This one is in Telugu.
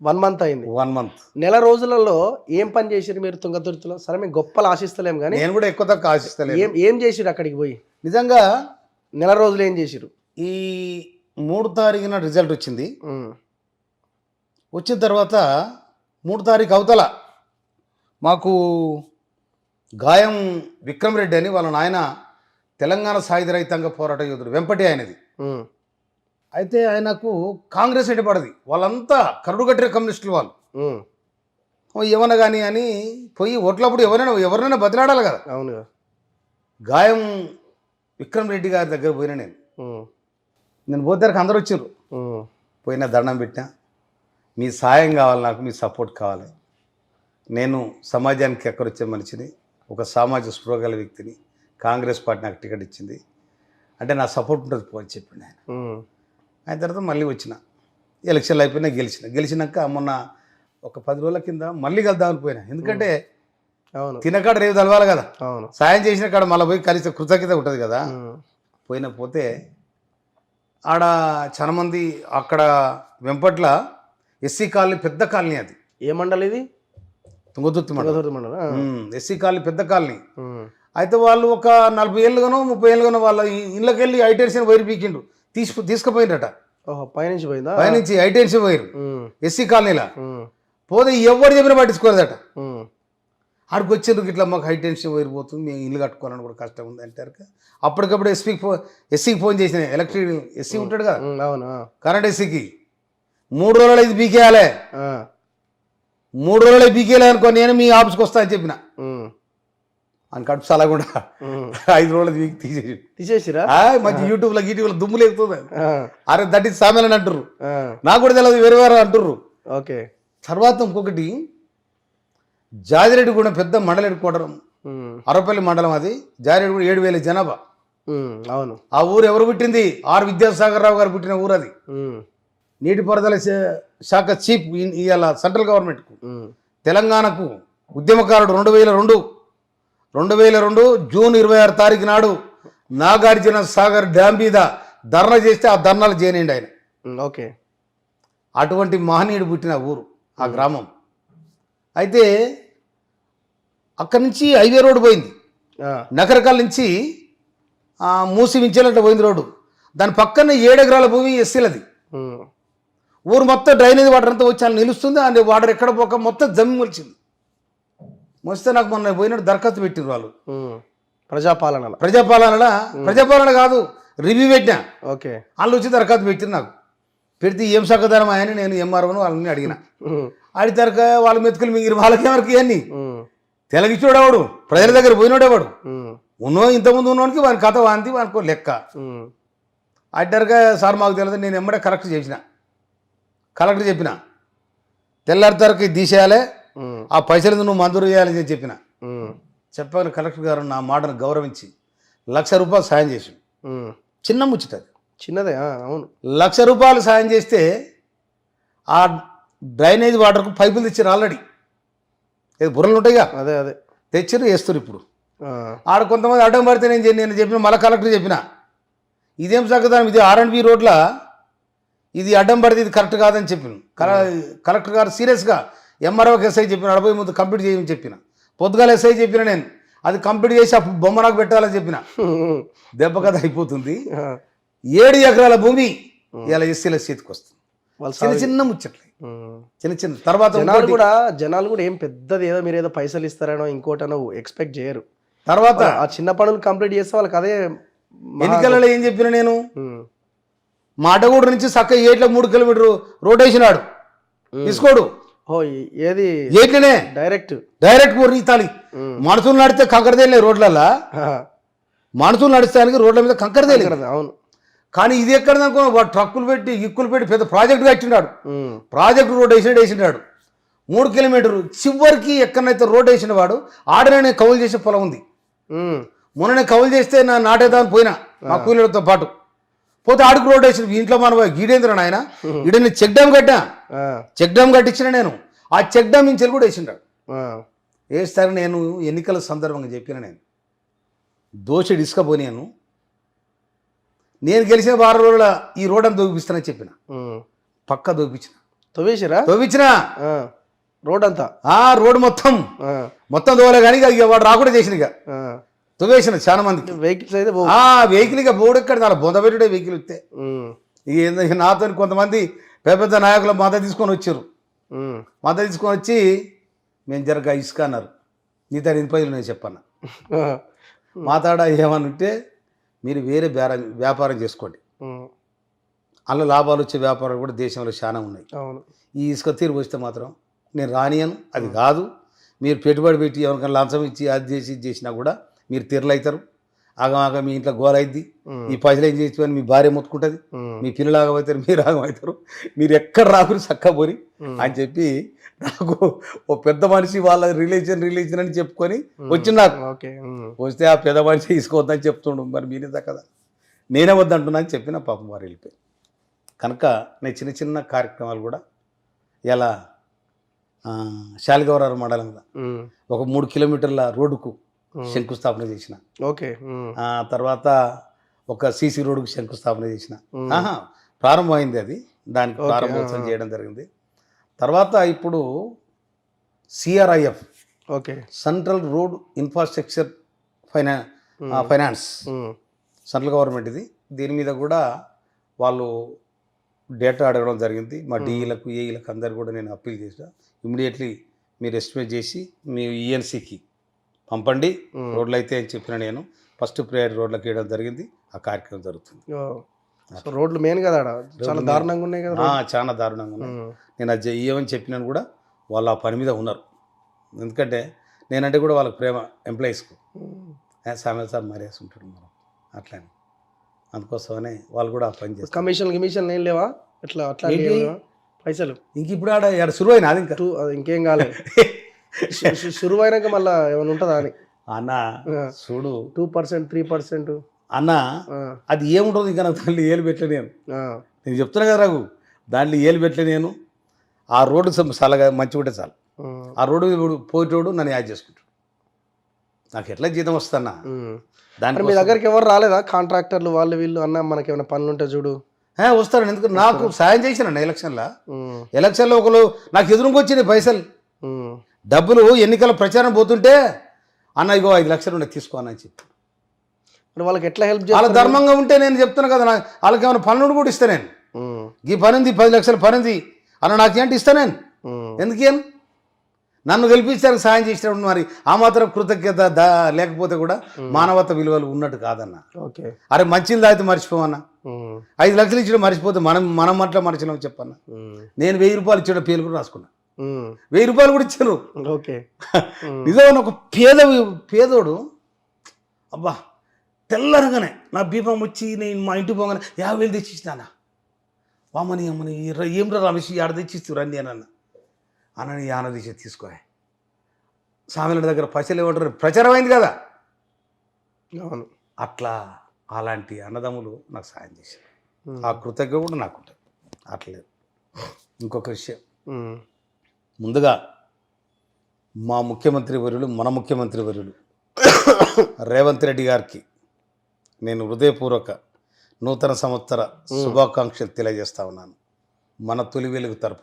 1 మంత్ అయింది. 1 మంత్. నెల రోజులలో ఏం పని చేసిర్రు మీరు తుంగతుర్తిలో? సరే మేము గొప్పలు ఆశిస్తలేం కానీ నేను కూడా ఎక్కువ తక్కువ ఆశిస్తలేను. ఏం చేసిర్రు అక్కడికి పోయి? నిజంగా నెల రోజులు ఏం చేసిర్రు? ఈ 3 తారీఖున రిజల్ట్ వచ్చింది. వచ్చిన తర్వాత 3 తారీఖు అవతల మాకు గాయం విక్రమ్ రెడ్డి అని వాళ్ళ నాయన తెలంగాణ సాయుధ రైతాంగ పోరాట యోధుడు వెంపటి ఆయనది. అయితే ఆయనకు కాంగ్రెస్ ఎటు పడది, వాళ్ళంతా కరుడుగట్టిన కమ్యూనిస్టులు వాళ్ళు. ఏమన్నా కానీ అని పోయి ఓట్లప్పుడు ఎవరైనా బతిలాడాలి కదా. అవును. గాయం విక్రమ్ రెడ్డి గారి దగ్గర పోయినా నేను పోతారికి అందరూ వచ్చారు. పోయినా దండం పెట్టినా, మీ సాయం కావాలి, నాకు మీ సపోర్ట్ కావాలి, నేను సమాజానికి ఎక్కడొచ్చే మనిషిని, ఒక సామాజిక స్పృహ గల వ్యక్తిని, కాంగ్రెస్ పార్టీ నాకు టికెట్ ఇచ్చింది అంటే నా సపోర్ట్ ఉంటుంది పో అని చెప్పిండు ఆయన. ఆయన తర్వాత మళ్ళీ వచ్చిన ఎలక్షన్లు అయిపోయినా గెలిచినాక మొన్న ఒక 10 రోజుల కింద మళ్ళీ కలుద్దామని పోయినా. ఎందుకంటే అవును, తినకాడ రేపు తెలవాలి కదా. అవును, సాయం చేసిన కాడ మళ్ళీ పోయి కలిసి కృతజ్ఞత ఉంటుంది కదా. పోతే ఆడ చాలా మంది అక్కడ వెంపట్ల ఎస్సీ కాలనీ, పెద్ద కాలనీ, అది ఏ మండలి ఇది? తుంగతుర్తి మండలం. ఎస్సీ కాలనీ పెద్ద కాలనీ. అయితే వాళ్ళు ఒక 40 ఏళ్ళుగానో 30 ఏళ్ళుగానో వాళ్ళ ఇళ్ళకి వెళ్ళి హైటెన్షన్ వైర్ పీకిండు, తీసుకుపోయిండట. పైనుంచి పోయిందా? పైనుంచి హైటెన్షన్ వైర్ ఎస్సీ కాలనీలా పోతే ఎవరు చెప్పినా పట్టించుకోలేదట. ఆడికి వచ్చిండ్రు, ఇట్లా మాకు హైటెన్షన్ వైర్ పోతుంది, మేము ఇల్లు కట్టుకోవాలని కూడా కష్టం ఉంది అంటారు. అప్పటికప్పుడు ఎస్సీకి ఫోన్ చేసిన, ఎలక్ట్రిక్ ఎస్సీ ఉంటాడు కదా, అవును, కరెంట్ ఎస్సీకి 3 రోజులు ఇది బీకేయాలి, 3 రోజులు బీకేయాలి అనుకో, నేను మీ ఆఫీస్కి వస్తా అని చెప్పిన. అని కడుపు చాలా కూడా 5 రోజులు తీసేసిరా. మంచి యూట్యూబ్లో గీటీవీలో దుమ్ము లేకుతుంది. అరే దట్ ఈస్ సామెలని అంటుర్రు, నాకు కూడా తెలియదు, వేరే అంటుర్రు. ఓకే. తర్వాత ఇంకొకటి జాజిరెడ్డిగూడెం పెద్ద మండలం హెడ్క్వార్టర్, అరపల్లి మండలం, అది జాజిరెడ్డిగూడెం 7,000 జనాభా. అవును. ఆ ఊరు ఎవరు పుట్టింది? ఆర్ విద్యాసాగర్ రావు గారు పుట్టిన ఊరు అది. నీటిపారుదల శాఖ చీఫ్ ఇవాళ సెంట్రల్ గవర్నమెంట్కు, తెలంగాణకు ఉద్యమకారుడు. 2002 జూన్ 26 తారీఖు నాడు నాగార్జున సాగర్ డ్యామ్ మీద ధర్నా చేస్తే ఆ ధర్నాలు చేయనండి ఆయన. ఓకే. అటువంటి మహనీయుడు పుట్టిన ఊరు ఆ గ్రామం. అయితే అక్కడి నుంచి హైవే రోడ్డు పోయింది, నకరకాల నుంచి మూసి మించేలంటే పోయింది రోడ్డు. దాని పక్కన 7 ఎకరాల భూమి ఎస్సీలది. ఊరు మొత్తం డ్రైనేజ్ వాటర్ అంతా వచ్చి అలా నిలుస్తుంది. అండ్ వాటర్ ఎక్కడ పోక మొత్తం జమ్మి మొలిచింది. మొస్తే నాకు మొన్న పోయినట్టు దరఖాస్తు పెట్టిరు వాళ్ళు. ప్రజాపాలన కాదు, రివ్యూ పెట్టినా. ఓకే. వాళ్ళు వచ్చి దరఖాస్తు పెట్టిరు నాకు. పెడితే ఏం సక్కదనం అని నేను ఎంఆర్ఓను వాళ్ళని అడిగిన. అడిగితరక వాళ్ళ మెతుకులు మింగిరు, వాళ్ళకేమరికి ఇవన్నీ తెలగిచ్చోడేవాడు, ప్రజల దగ్గర పోయినోడేవాడు. ఇంతకుముందు ఉన్నవాడికి వాని కథ వాంతి వానికో లెక్క. అడ్డరగా సార్ మాకు తెలియదు, నేను ఎమ్మడే కలెక్టర్ చెప్పిన తెల్లారితరకు తీసేయాలి, ఆ పైసలు నువ్వు మంజూరు చేయాలని చెప్పిన. చెప్పాను కలెక్టర్ గారు నా మాటను గౌరవించి ₹1,00,000 సాయం చేసి, చిన్న ముచ్చటది, చిన్నదే. అవును, ₹1,00,000 సాయం చేస్తే ఆ డ్రైనేజ్ వాటర్కు పైపులు తెచ్చారు ఆల్రెడీ. బుర్రలు ఉంటాయిగా, అదే తెచ్చారు, వేస్తారు. ఇప్పుడు ఆడ కొంతమంది అడ్డం పడితే నేను చెప్పిన, మళ్ళీ కలెక్టర్ చెప్పిన, ఇదేం సగదానం, ఇది R&B రోడ్ల, ఇది అడ్డం పడితే ఇది కరెక్ట్ కాదని చెప్పిన. కలెక్టర్ గారు సీరియస్గా ఎంఆర్ఓకి ఎస్ఐ చెప్పిన, అడపోయి ముందు కంప్లీట్ చేయమని చెప్పిన. పొద్దుగాల ఎస్ఐ చెప్పిన, నేను అది కంప్లీట్ చేసి అప్పుడు బొమ్మ నాకు పెట్టాలని చెప్పిన. దెబ్బ కథ అయిపోతుంది. 7 ఎకరాల భూమి ఇలా ఎస్సీల చేతికి వస్తుంది. చిన్న ముచ్చట్లు, చిన్న. తర్వాత జనాలు కూడా ఏం పెద్దది ఏదో మీరు ఏదో పైసలు ఇస్తారనో ఇంకోటనో ఎక్స్పెక్ట్ చేయరు. తర్వాత ఆ చిన్న పనులు కంప్లీట్ చేస్తే వాళ్ళకి అదే. ఎన్నికలలో ఏం చెప్పిన నేను, మాటగూడు నుంచి చక్క 3 కిలోమీటర్ రోడ్ వేసినాడు, తీసుకోడు. ఏది ఏట్లనే డైరెక్ట్ రీతాలి. మనుషులు నడితే కంకరదేలే రోడ్లల్లా, మనుషులు నడిస్తానికి రోడ్ల మీద కంకరదేలే. అవును. కానీ ఇది ఎక్కడదనుకో, వాడు ట్రక్కులు పెట్టి గిక్కులు పెట్టి పెద్ద ప్రాజెక్టు కట్టినాడు. ప్రాజెక్టు రోడ్ వేసినాడు 3 కిలోమీటర్లు. చివరికి ఎక్కడైతే రోడ్ వేసిన వాడు ఆడనే కౌలు చేసే పొలం ఉంది. మొన్ననే కౌలు చేస్తే నా నాటేదాన్ని పోయినా మా కూలీలతో పాటు పోతే ఆడుకు రోడ్ వేసిన. ఇంట్లో మన గీడేంద్ర ఆయన ఈడని చెక్ డ్యామ్ కట్టించిన నేను. ఆ చెక్ డ్యామ్ నుంచి కూడా వేసిండాడు. వేస్తారని నేను ఎన్నికల సందర్భంగా చెప్పిన, నేను దోషి ఇసుకపోయాను, నేను గెలిచిన 6 రోజుల ఈ రోడ్ అని దూపిస్తానని చెప్పిన. పక్కా దూపించిన. తవ్వేసిరా తవ్వించిన రోడ్ అంతా రోడ్ మొత్తం తోలే కానీ ఇక వాడు రాకుండా చేసిన ఇక తవ్వేసిన చాలా మందికి వెహికల్స్ అయితే వెహికల్ ఇక బోర్డు ఎక్కడ చాలా బొంద పెట్టుడే వెహికల్ ఇస్తే ఇక నాతో కొంతమంది పెద్ద పెద్ద నాయకులు మద్దతు తీసుకొని వచ్చారు. మద్దతు తీసుకొని వచ్చి మేము జరగ ఇసుక అన్నారు. నీతో 10 నేను చెప్పాను మాట్లాడ ఏమని ఉంటే మీరు వేరే వ్యాపారం చేసుకోండి, అందులో లాభాలు వచ్చే వ్యాపారాలు కూడా దేశంలో చాలా ఉన్నాయి. ఈ ఇసుక తీరు వస్తే మాత్రం నేను రానియను, అది కాదు. మీరు పెట్టుబడి పెట్టి ఎవరికైనా లంచం ఇచ్చి అది చేసి ఇది చేసినా కూడా మీరు తీరలవుతారు. ఆగమాగ మీ ఇంట్లో గోల అయింది, ఈ పైసలు ఏం చేసి మీ భార్య మొత్తుకుంటుంది, మీ పిల్లలు ఆగమవుతారు, మీరు ఆగమవుతారు, మీరు ఎక్కడ రాకుని చక్కబోరి అని చెప్పి నాకు ఓ పెద్ద మనిషి వాళ్ళ రిలేషన్ అని చెప్పుకొని వచ్చిండు. నాకు వస్తే ఆ పెద్ద మనిషి తీసుకోవద్దని చెప్తుండు. మరి మీరే కదా నేనే వద్దంటున్నా అని చెప్పిన పాపం వారు వెళ్ళిపోయి. కనుక నేను చిన్న చిన్న కార్యక్రమాలు కూడా ఇలా శాలిగౌరారు మండలంలో ఒక 3 కిలోమీటర్ల రోడ్డుకు శంకుస్థాపన చేసిన. తర్వాత ఒక సీసీ రోడ్డుకు శంకుస్థాపన చేసిన. ప్రారంభమైంది అది, దానికి ప్రారంభోత్సవం చేయడం జరిగింది. తర్వాత ఇప్పుడు CRIF central road infrastructure finance central government ఇది. దీని మీద కూడా వాళ్ళు డేటా అడగడం జరిగింది. మా డిఈలకు ఏఈలకు అందరు కూడా నేను అప్పీల్ చేసిన, ఇమీడియట్లీ మీరు ఎస్టిమేట్ చేసి మీ ENCకి పంపండి రోడ్లు అయితే అని చెప్పిన. నేను ఫస్ట్ ప్రయారిటీ రోడ్లకు వేయడం జరిగింది. ఆ కార్యక్రమం జరుగుతుంది. రోడ్లు మెయిన్ కదా, చాలా దారుణంగా ఉన్నాయి కదా. చాలా దారుణంగా ఉన్నాయి. నేను అది చెయ్యమని చెప్పినాను కూడా వాళ్ళు ఆ పని మీద ఉన్నారు. ఎందుకంటే నేనంటే కూడా వాళ్ళకి ప్రేమ, ఎంప్లాయీస్కు సామెల్ సార్ మరేసి ఉంటాడు మనం అట్లానే. అందుకోసమనే వాళ్ళు కూడా ఆ పని చేస్తారు. కమిషన్ ఏం లేవా ఎట్లా అట్లా పైసలు? ఇంక ఇప్పుడు ఆడ సురువైనా అది ఇంకా ఇంకేం కాలేదు. సురువైనాక మళ్ళీ ఏమైనా ఉంటుందా అని అన్న చూడు. 2% 3% అన్న అది ఏముంటుంది ఇంకా నాకు దాంట్లో ఏలు పెట్టలే నేను చెప్తున్నా కదా రాగు, దాంట్లో ఏలు పెట్టలే నేను. ఆ రోడ్డు చల్లగా మంచిగా ఉంటే చాలు. ఆ రోడ్డు పోయేటోడు నన్ను యాడ్ చేసుకుంటాడు. నాకు ఎట్లా జీతం వస్తానా. దాంట్లో మీ దగ్గరికి ఎవరు రాలేదా కాంట్రాక్టర్లు వాళ్ళు వీళ్ళు? అన్న మనకి ఏమైనా పనులు ఉంటే చూడు. వస్తాను. ఎందుకంటే నాకు సాయం చేసిన ఎలక్షన్లో ఒకరు నాకు ఎదురుకు వచ్చినాయి పైసలు, డబ్బులు ఎన్నికల ప్రచారం పోతుంటే అన్న ఇగో 5 లక్షలు ఉండే తీసుకో అని చెప్పి. వాళ్ళకి ఎట్లా హెల్ప్ వాళ్ళ ధర్మంగా ఉంటే నేను చెప్తాను కదా, వాళ్ళకి ఏమైనా పనులు కూడా ఇస్తా నేను. ఈ పనింది 10 లక్షల పనింది అన్న నాకేంటి ఇస్తా నేను. ఎందుకేం నన్ను గెలిపించడానికి సాయం చేసినప్పుడు మరి ఆ మాత్రం కృతజ్ఞత లేకపోతే కూడా మానవత విలువలు ఉన్నట్టు కాదన్న. అరే మంచిది తాగితే మర్చిపోవన్నా, 5 లక్షలు ఇచ్చిన మర్చిపోతే మనం అట్లా మర్చినాం చెప్పన్నా. నేను 1000 రూపాయలు ఇచ్చిన పేరు కూడా రాసుకున్నా, 1000 రూపాయలు కూడా ఇచ్చాను. నిజమైన ఒక పేదోడు అబ్బా తెల్లరగానే నా బీపం వచ్చి నేను మా ఇంటికి పోగానే 50,000 తెచ్చిచ్చినానా. వామని అమ్మని ఏం రమేష్ ఆడ తెచ్చిస్తూ రండి అన్నని ఆన తీసి తీసుకో. సామెల దగ్గర పైసలు ఏమంటారు ప్రచారం అయింది కదా. అవును, అట్లా అలాంటి అన్నదమ్ములు నాకు సాయం చేశారు. ఆ కృతజ్ఞత కూడా నాకు ఉంటుంది. అట్లేదు. ఇంకొక విషయం, ముందుగా మా ముఖ్యమంత్రి వర్యులు, మన ముఖ్యమంత్రి వర్యులు రేవంత్ రెడ్డి గారికి నేను హృదయపూర్వక నూతన సంవత్సర శుభాకాంక్షలు తెలియజేస్తా ఉన్నాను. మన తొలి వెలుగు తరపు